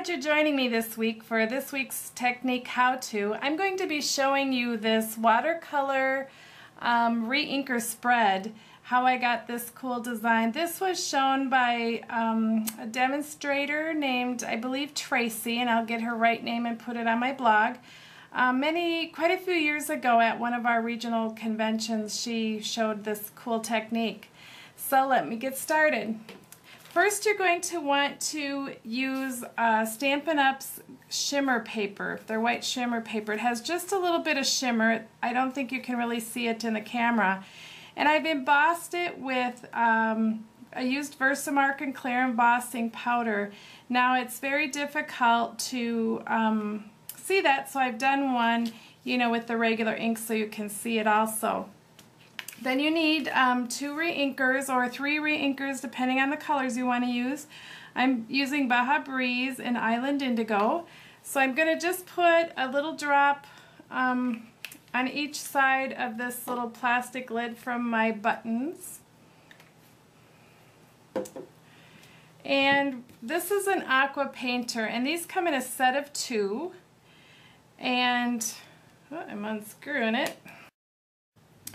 glad you're joining me this week for this week's technique how-to. I'm going to be showing you this watercolor Reinker Spread, how I got this cool design. This was shown by a demonstrator named, I believe, Tracy, and I'll get her right name and put it on my blog. Quite a few years ago at one of our regional conventions, she showed this cool technique. So let me get started. First, you're going to want to use Stampin' Up's shimmer paper, their white shimmer paper. It has just a little bit of shimmer. I don't think you can really see it in the camera. And I've embossed it with, I used Versamark and Clear embossing powder. Now it's very difficult to see that, so I've done one, with the regular ink so you can see it also. Then you need 2 reinkers or 3 reinkers depending on the colors you want to use. I'm using Baja Breeze and Island Indigo. So I'm going to just put a little drop on each side of this little plastic lid from my buttons. And this is an aqua painter, and these come in a set of 2. And I'm unscrewing it.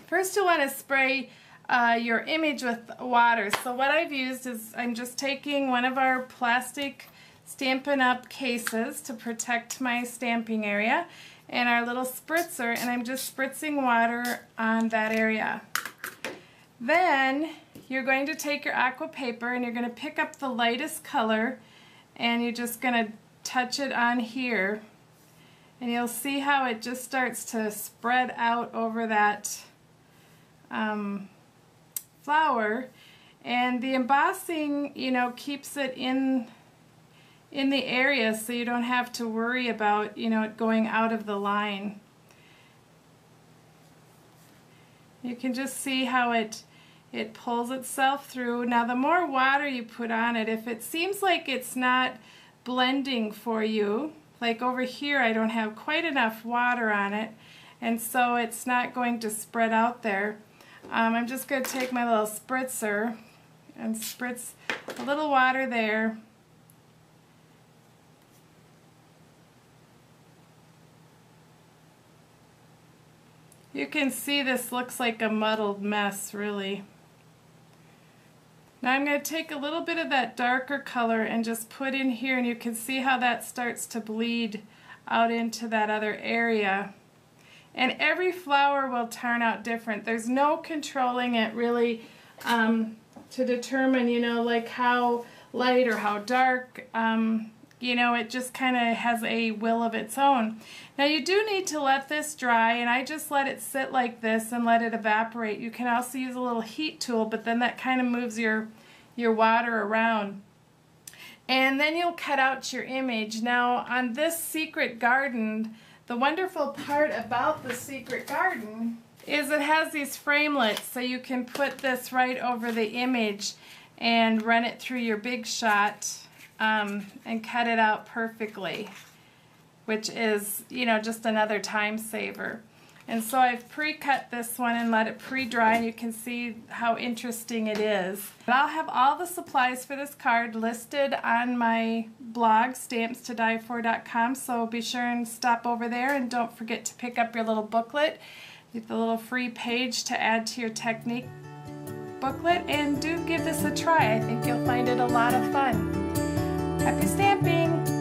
First, you'll want to spray your image with water. So what I've used is I'm just taking one of our plastic Stampin' Up cases to protect my stamping area and our little spritzer, and I'm just spritzing water on that area. Then you're going to take your aqua paper and you're going to pick up the lightest color and you're just going to touch it on here, and you'll see how it just starts to spread out over that flower, and the embossing keeps it in the area so you don't have to worry about it going out of the line. You can just see how it pulls itself through. Now the more water you put on it, if it seems like it's not blending for you, like over here I don't have quite enough water on it and so it's not going to spread out there, I'm just going to take my little spritzer and spritz a little water there. You can see this looks like a muddled mess, really. Now I'm going to take a little bit of that darker color and just put in here, and you can see how that starts to bleed out into that other area. And every flower will turn out different. There's no controlling it really to determine, like how light or how dark. It just kind of has a will of its own. Now you do need to let this dry, and I just let it sit like this and let it evaporate. You can also use a little heat tool, but then that kind of moves your water around. And then you'll cut out your image. Now on this secret garden, the wonderful part about the secret garden is it has these framelits, so you can put this right over the image and run it through your Big Shot and cut it out perfectly, which is, just another time saver. And so I've pre-cut this one and let it pre-dry, and you can see how interesting it is. And I'll have all the supplies for this card listed on my blog, stampstodiefor.com, so be sure and stop over there, and don't forget to pick up your little booklet, get the little free page to add to your technique booklet, and do give this a try. I think you'll find it a lot of fun. Happy stamping!